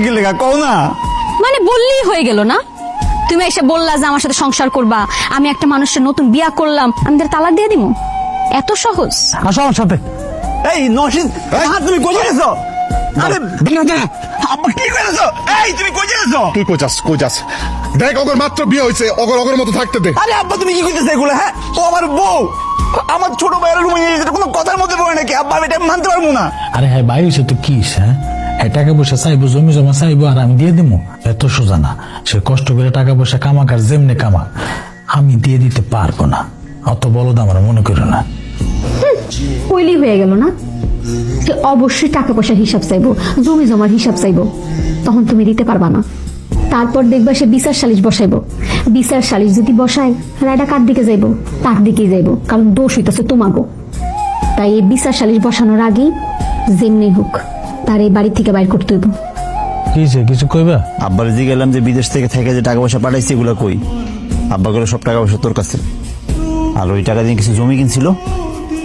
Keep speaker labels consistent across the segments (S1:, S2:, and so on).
S1: কি লেখা কও না?
S2: মানে বললেই হয়ে গেল না? তুমি এসে বললা যে আমার সাথে সংসার করবা, আমি একটা মানুষের নতুন বিয়া করলাম, আমি তার তালাক দিয়ে দিব? এত সহজ?
S1: আসো আমার সাথে। এই নসিদ, তুমি কই গেছো? আরে আব্বা কি করেছো? এই তুমি কই গেছো?
S3: তুই কইছাস দেখ ওগর মাত্র বিয়ে হয়েছে, ওগর মতো থাকতে দে।
S1: আরে আব্বা তুমি কি কইতেছো এগুলো? হ্যাঁ, ও আমার বউ, আমার ছোট ভাইয়ের রুমে নিয়ে যেতে কোনো কথার মধ্যে পড়ে নাকি? আব্বা আমি এটা মানতে পারবো না।
S4: আরে হ্যাঁ ভাই, সে তো কিস, হ্যাঁ টাকা পয়সা চাইবো, জমি জমা চাইবো, আর আমি দিয়ে দিব? এত সোজা না। সে কষ্ট করে টাকা পয়সা কামাক, আর যেমনে কামাক আমি দিয়ে দিতে পারবো না। অত বলদ আমার মনে করো না।
S2: কইলি হয়ে গেল না? সে অবশ্যই টাকা পয়সার হিসাব চাইবো, জমি জমার হিসাব চাইবো, তখন তুমি দিতে পারবা না। তারপর দেখবা সে বিচার সালিশ বসাইবো। বিচার সালিশ যদি বসায়, রায়টা কার দিকে যাইবো? তার দিকেই যাইবো, কারণ দোষ হইতেছে তোমাগো। তাই এই বিচার সালিশ বসানোর আগেই যেমনি হোক তার এই বাড়ি থেকে বাইর করতে হইব।
S4: কিছু কইবা?
S1: আব্বার যে গেলাম যে বিদেশ থেকে যে টাকা পয়সা পাঠাইছি এগুলো কই? আব্বা গেলো সব টাকা পয়সা তোর কাছে, আর ওই টাকা দিয়ে কিছু জমি কিনছিল,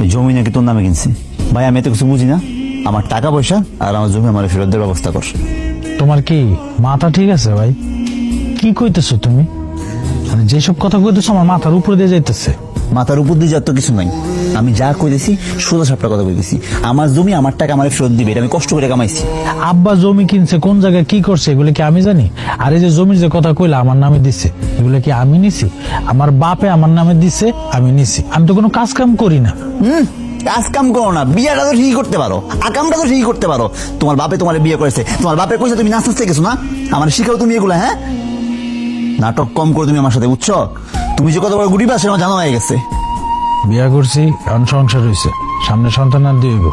S1: ওই জমি নাকি তোর নামে কিনছি। ভাই আমি এত কিছু বুঝি না, আমার টাকা পয়সা আর আমার জমি আমার ফেরত দেওয়ার ব্যবস্থা কর।
S4: তোমার কি মাথা ঠিক আছে ভাই? কি কইতেছো তুমি? মানে যেসব কথা কইতেছো আমার মাথার উপরে দিয়ে যাইতেছে।
S1: মাথার উপর দিয়ে যাওয়ার তো কিছু নাই, আমি যা কইতেছি সোজা সাপটা কথা কইতেছি। আমার জমি আমার টাকা আমার ফেরত দিবে, এটা আমি কষ্ট করে কামাইছি।
S4: আব্বা জমি কিনছে, কোন জায়গায় কি করছে এগুলো কি আমি জানি? আর এই যে জমির যে কথা কইলা আমার নামে দিছে, এগুলো কি আমি নিছি? আমার বাপে আমার নামে দিছে, আমি নিছি। আমি তো কোনো কাজ কাম করি না।
S1: কাজ কাম করো না, বিয়েটা তো ঠিকই করতে পারো, আকামটা তো ঠিকই করতে পারো। তোমার বাপে তোমার বিয়ে করেছে, তোমার বাপে কইছে তুমি নাচ নাচতে গেছো না? আমার শিখাও তুমি এগুলা। হ্যাঁ, নাটক কম করো তুমি আমার সাথে, বুঝছো? তুমি যে কত বড় গুটিবা সেটা আমার জানা হয়ে গেছে।
S4: বিয়া করছি, এখন সংসার হয়েছে, সামনে সন্তান আর দিব।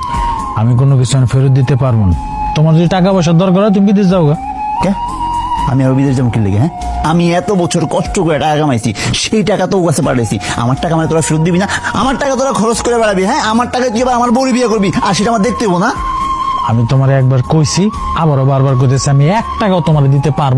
S4: আমি কোনো কিছু ফেরত দিতে পারবো না। তোমার যদি টাকা পয়সার দরকার হয় তুমি বিদেশ যাও গা।
S1: কে? আমি আরো বিদেশ যাবো কি লেগে? হ্যাঁ, আমি এত বছর কষ্ট করে টাকা কামাইছি, সেই টাকা তো কাছে পাঠাইছি। আমার টাকা মানে তোরা ফেরত দিবি না? আমার টাকা তোরা খরচ করে বেড়াবি? হ্যাঁ, আমার টাকা তুই এবার আমার বউরে বিয়ে করবি, আর সেটা আমার দেখতে হবো না?
S4: আমি তোমার একবার কইছি, আবারও বারবার কইতেছি, আমি 1 টাকাও তোমার দিতে পারবো